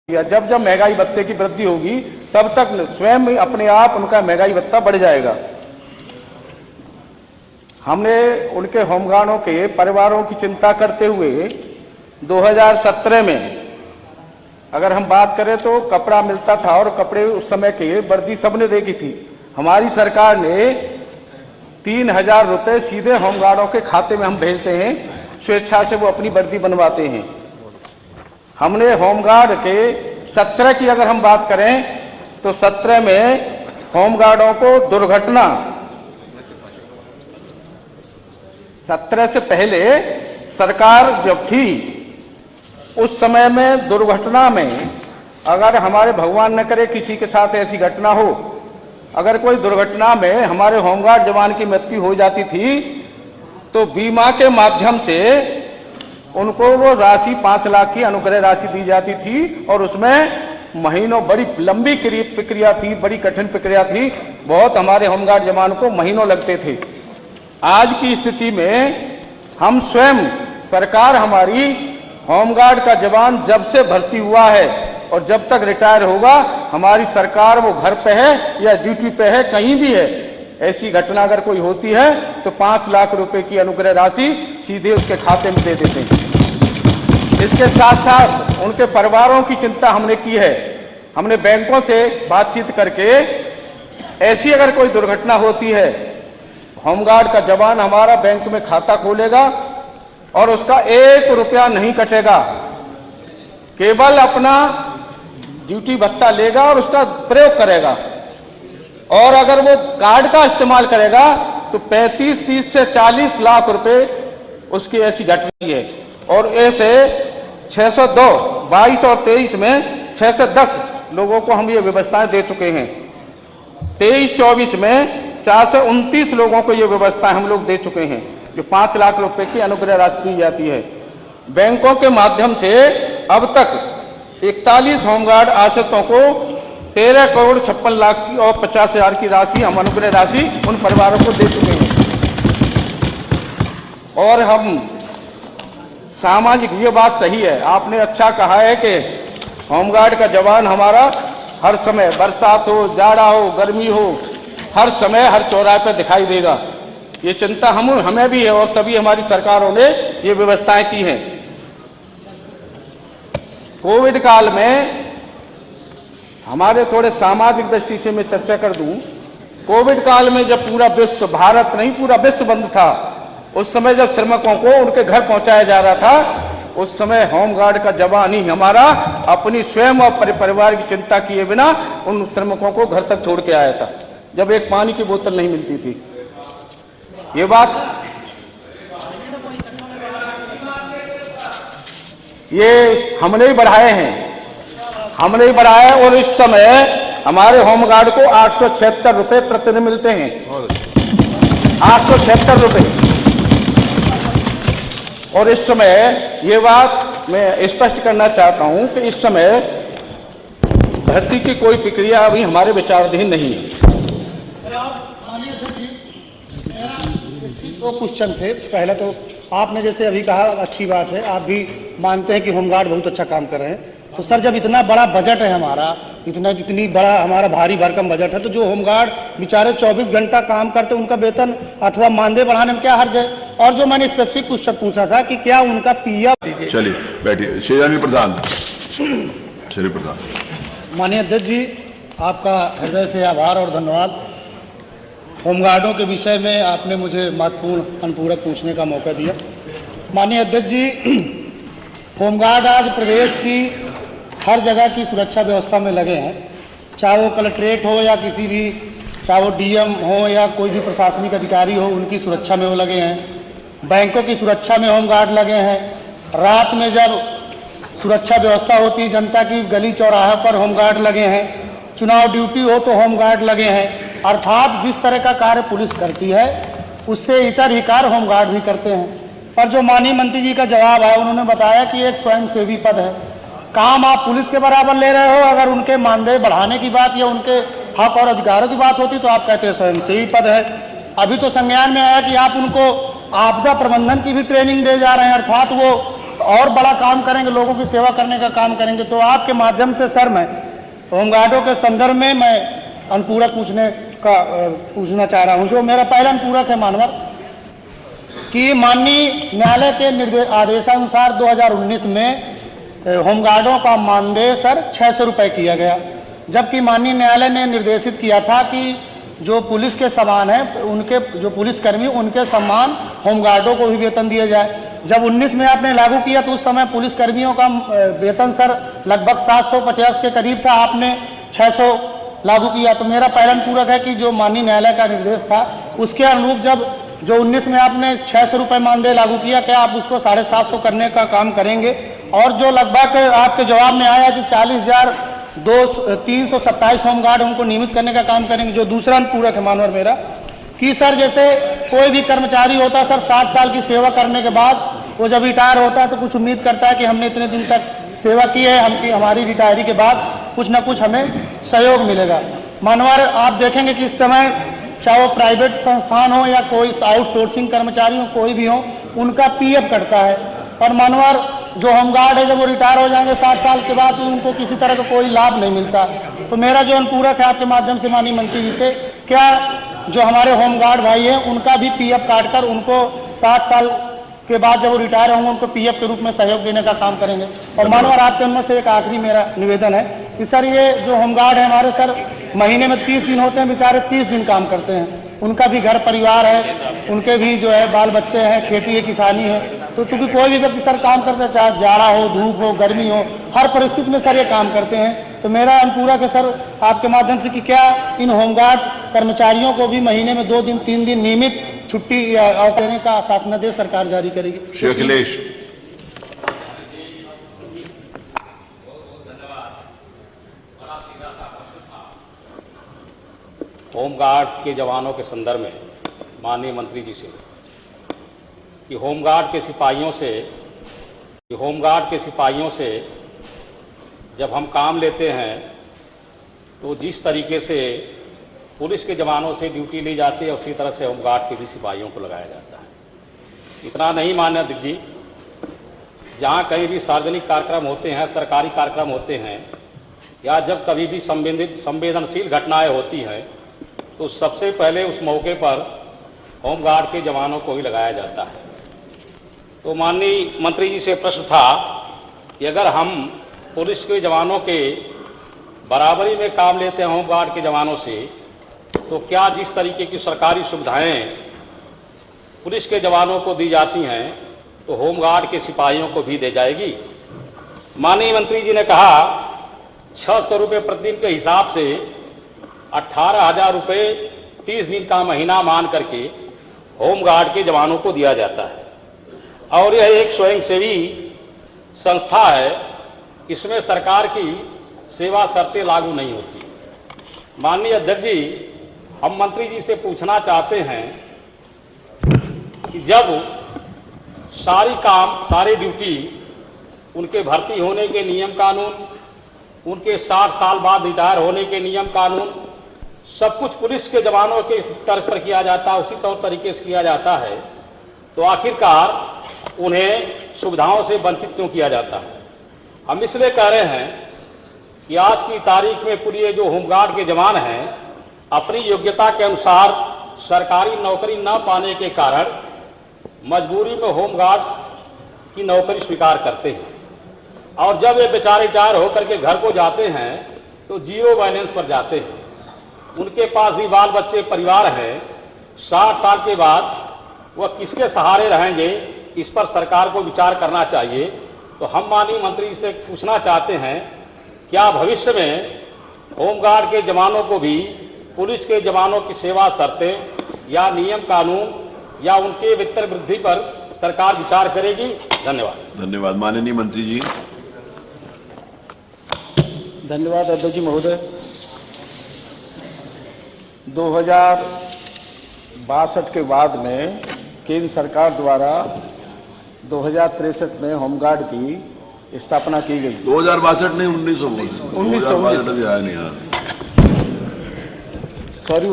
या जब जब महंगाई भत्ते की वृद्धि होगी तब तक स्वयं अपने आप उनका महंगाई भत्ता बढ़ जाएगा। हमने उनके होमगार्डों के परिवारों की चिंता करते हुए 2017 में अगर हम बात करें तो कपड़ा मिलता था और कपड़े उस समय के वर्दी सबने देखी थी। हमारी सरकार ने 3000 रुपये सीधे होमगार्डों के खाते में हम भेजते हैं, स्वेच्छा से वो अपनी वर्दी बनवाते हैं। हमने होमगार्ड के 17 की अगर हम बात करें तो 17 में होमगार्डों को दुर्घटना 17 से पहले सरकार जब थी उस समय में दुर्घटना में अगर हमारे भगवान न करे किसी के साथ ऐसी घटना हो, अगर कोई दुर्घटना में हमारे होमगार्ड जवान की मृत्यु हो जाती थी तो बीमा के माध्यम से उनको वो राशि 5 लाख की अनुग्रह राशि दी जाती थी और उसमें महीनों बड़ी लंबी प्रक्रिया थी, बड़ी कठिन प्रक्रिया थी, बहुत हमारे होमगार्ड जवान को महीनों लगते थे। आज की स्थिति में हम स्वयं सरकार हमारी होमगार्ड का जवान जब से भर्ती हुआ है और जब तक रिटायर होगा हमारी सरकार वो घर पे है या ड्यूटी पे है कहीं भी है, ऐसी घटना अगर कोई होती है तो 5 लाख रुपए की अनुग्रह राशि सीधे उसके खाते में दे देते हैं। इसके साथ साथ उनके परिवारों की चिंता हमने की है। हमने बैंकों से बातचीत करके ऐसी अगर कोई दुर्घटना होती है, होमगार्ड का जवान हमारा बैंक में खाता खोलेगा और उसका 1 रुपया नहीं कटेगा, केवल अपना ड्यूटी भत्ता लेगा और उसका प्रयोग करेगा। और अगर वो कार्ड का इस्तेमाल करेगा तो 35, 30 से 40 लाख रुपए उसकी ऐसी घटना है। और ऐसे 602, 22 और 23 में 6 से 10 लोगों को हम ये व्यवस्थाएं दे चुके हैं। 23-24 में 429 लोगों को ये व्यवस्थाएं हम लोग दे चुके हैं, जो 5 लाख रुपए की अनुग्रह राशि दी जाती है। बैंकों के माध्यम से अब तक 41 होमगार्ड आश्रितों को 13 करोड़ 56 लाख की और 50,000 की राशि हम अनुग्रह राशि उन परिवारों को दे चुके हैं। और हम सामाजिक, ये बात सही है, आपने अच्छा कहा है कि होमगार्ड का जवान हमारा हर समय, बरसात हो, जाड़ा हो, गर्मी हो, हर समय हर चौराहे पर दिखाई देगा। ये चिंता हमें भी है और तभी हमारी सरकारों ने ये व्यवस्थाएं की हैं। कोविड काल में हमारे थोड़े सामाजिक दृष्टि से मैं चर्चा कर दूं। कोविड काल में जब पूरा विश्व, भारत नहीं पूरा विश्व बंद था, उस समय जब श्रमिकों को उनके घर पहुंचाया जा रहा था, उस समय होमगार्ड का जवान ही हमारा अपनी स्वयं और परिवार की चिंता किए बिना उन श्रमिकों को घर तक छोड़ के आया था, जब एक पानी की बोतल नहीं मिलती थी। ये बात ये हमने ही बढ़ाए हैं, हमने ही बढ़ाया। और इस समय हमारे होमगार्ड को 876 रुपए प्रतिदिन मिलते हैं, 876 रुपए। और इस समय ये बात मैं स्पष्ट करना चाहता हूं कि इस समय भर्ती की कोई प्रक्रिया अभी हमारे विचाराधीन नहीं है। दो क्वेश्चन थे। पहला तो आपने जैसे अभी कहा, अच्छी बात है, आप भी मानते हैं कि होमगार्ड बहुत अच्छा काम कर रहे हैं। तो सर, जब इतना बड़ा बजट है हमारा, इतनी बड़ा हमारा भारी भरकम बजट है, तो जो होमगार्ड बेचारे 24 घंटा काम करते हैं, उनका वेतन अथवा मानदेय बढ़ाने में क्या हर्ज है? और जो मैंने स्पेसिफिक क्वेश्चन पूछा था कि क्या उनका पीएफ। चलिए बैठिए। शेजानी प्रधान, श्री प्रधान। माननीय अध्यक्ष जी, आपका हृदय से आभार और धन्यवाद। होमगार्डों के विषय में आपने मुझे महत्वपूर्ण अनुपूरक पूछने का मौका दिया। माननीय अध्यक्ष जी, होमगार्ड आज प्रदेश की हर जगह की सुरक्षा व्यवस्था में लगे हैं, चाहे वो कलेक्ट्रेट हो या किसी भी, चाहे वो डीएम हो या कोई भी प्रशासनिक अधिकारी हो, उनकी सुरक्षा में वो लगे हैं। बैंकों की सुरक्षा में होमगार्ड लगे हैं। रात में जब सुरक्षा व्यवस्था होती है जनता की, गली चौराहे पर होमगार्ड लगे हैं। चुनाव ड्यूटी हो तो होमगार्ड लगे हैं। अर्थात जिस तरह का कार्य पुलिस करती है उससे इतर ही कार्य होमगार्ड भी करते हैं। पर जो माननीय मंत्री जी का जवाब है, उन्होंने बताया कि एक स्वयंसेवी पद है। काम आप पुलिस के बराबर ले रहे हो। अगर उनके मानदेय बढ़ाने की बात या उनके हक और अधिकारों की बात होती तो आप कहते हैं स्वयंसेवी पद है। अभी तो संज्ञान में आया कि आप उनको आपदा प्रबंधन की भी ट्रेनिंग दे जा रहे हैं, अर्थात वो और बड़ा काम करेंगे, लोगों की सेवा करने का काम करेंगे। तो आपके माध्यम से सर मैं होमगार्डों के संदर्भ में मैं अनुपूरक पूछना चाह रहा हूं। जो मेरा पहला अनुपूरक है मानवर कि माननीय न्यायालय के आदेशानुसार 2019 में होमगार्डों का मानदेय सर 600 रुपये किया गया, जबकि माननीय न्यायालय ने निर्देशित किया था कि जो पुलिस के समान है, उनके जो पुलिसकर्मी उनके समान होमगार्डों को भी वेतन दिया जाए। जब 19 में आपने लागू किया तो उस समय पुलिसकर्मियों का वेतन सर लगभग 750 के करीब था, आपने 600 लागू किया। तो मेरा पहला अनुपूरक है कि जो माननीय न्यायालय का निर्देश था उसके अनुरूप जब जो 19 में आपने 600 रुपये मानदेय लागू किया, क्या आप उसको 750 करने का काम करेंगे? और जो लगभग आपके जवाब में आया कि 40,327 होमगार्ड उनको नियमित करने का काम करेंगे। जो दूसरा अनुपूरक है मानवर मेरा कि सर जैसे कोई भी कर्मचारी होता है सर 60 साल की सेवा करने के बाद वो जब रिटायर होता है तो कुछ उम्मीद करता है कि हमने इतने दिन तक सेवा की है, हमारी रिटायरी के बाद कुछ ना कुछ हमें सहयोग मिलेगा। मानवर आप देखेंगे कि इस समय चाहे वो प्राइवेट संस्थान हो या कोई आउटसोर्सिंग कर्मचारी हो, कोई भी हो, उनका पीएफ कटता है। और मानवर जो होमगार्ड है जब वो रिटायर हो जाएंगे 60 साल के बाद तो उनको किसी तरह का कोई लाभ नहीं मिलता। तो मेरा जो अनुपूरक है आपके माध्यम से माननीय मंत्री जी से, क्या जो हमारे होमगार्ड भाई हैं उनका भी पीएफ काटकर उनको 60 साल के बाद जब वो रिटायर होंगे उनको पीएफ के रूप में सहयोग देने का काम करेंगे? और मानवर आपके उनमें से एक आखिरी मेरा निवेदन है कि सर ये जो होमगार्ड है हमारे सर महीने में 30 दिन होते हैं, बेचारे 30 दिन काम करते हैं, उनका भी घर परिवार है, उनके भी जो है बाल बच्चे हैं, खेती है, किसानी है। तो चूंकि कोई भी व्यक्ति सर काम करता है, चाहे जाड़ा हो, धूप हो, गर्मी हो, हर परिस्थिति में सर ये काम करते हैं। तो मेरा अनुपूरक है सर आपके माध्यम से कि क्या इन होमगार्ड कर्मचारियों को भी महीने में 2 दिन 3 दिन नियमित छुट्टी देने का शासनादेश सरकार जारी करेगी? श्री अखिलेश। होमगार्ड के जवानों के संदर्भ में माननीय मंत्री जी से कि होमगार्ड के सिपाहियों से जब हम काम लेते हैं तो जिस तरीके से पुलिस के जवानों से ड्यूटी ली जाती है उसी तरह से होमगार्ड के भी सिपाहियों को लगाया जाता है। इतना नहीं मान्य अध्यक्ष जी, जहाँ कहीं भी सार्वजनिक कार्यक्रम होते हैं, सरकारी कार्यक्रम होते हैं या जब कभी भी संवेदनशील घटनाएं होती हैं तो सबसे पहले उस मौके पर होमगार्ड के जवानों को ही लगाया जाता है। तो माननीय मंत्री जी से प्रश्न था कि अगर हम पुलिस के जवानों के बराबरी में काम लेते हैं होमगार्ड के जवानों से, तो क्या जिस तरीके की सरकारी सुविधाएं पुलिस के जवानों को दी जाती हैं तो होमगार्ड के सिपाहियों को भी दे जाएगी? माननीय मंत्री जी ने कहा 600 रुपये प्रतिदिन के हिसाब से 18,000 रुपये 30 दिन का महीना मान करके होमगार्ड के जवानों को दिया जाता है और यह एक स्वयंसेवी संस्था है, इसमें सरकार की सेवा शर्तें लागू नहीं होती। माननीय अध्यक्ष जी, हम मंत्री जी से पूछना चाहते हैं कि जब सारी ड्यूटी उनके भर्ती होने के नियम कानून, उनके 60 साल बाद रिटायर होने के नियम कानून, सब कुछ पुलिस के जवानों के तर्ज पर किया जाता है, उसी तौर तरीके से किया जाता है, तो आखिरकार उन्हें सुविधाओं से वंचित क्यों किया जाता है? हम इसलिए कह रहे हैं कि आज की तारीख में पूरे जो होमगार्ड के जवान हैं अपनी योग्यता के अनुसार सरकारी नौकरी न पाने के कारण मजबूरी में होमगार्ड की नौकरी स्वीकार करते हैं और जब वे बेचारे रिटायर होकर के घर को जाते हैं तो जीरो बैलेंस पर जाते हैं। उनके पास भी बाल बच्चे परिवार है, 60 साल के बाद वह किसके सहारे रहेंगे, इस पर सरकार को विचार करना चाहिए। तो हम माननीय मंत्री से पूछना चाहते हैं, क्या भविष्य में होमगार्ड के जवानों को भी पुलिस के जवानों की सेवा शर्तें या नियम कानून या उनके वेतन वृद्धि पर सरकार विचार करेगी? धन्यवाद। धन्यवाद। माननीय मंत्री जी। धन्यवाद अध्यक्ष जी महोदय। 2062 के बाद में केंद्र सरकार द्वारा 2063 में होमगार्ड की स्थापना की गई। 2062 नहीं, 1962 अभी आया नहीं। सॉरी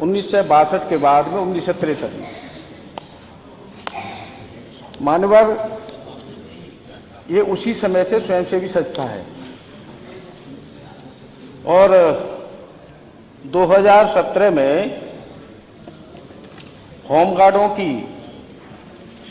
1962 के बाद में 1963 मानवर ये उसी समय से स्वयंसेवी संस्था है और 2017 में होमगार्डों की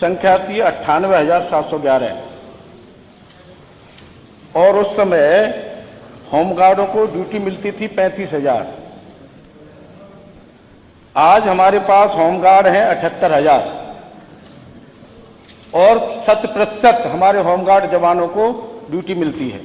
संख्या थी 98,711 और उस समय होमगार्डों को ड्यूटी मिलती थी 35,000। आज हमारे पास होमगार्ड हैं 78,000 और 100% हमारे होमगार्ड जवानों को ड्यूटी मिलती है।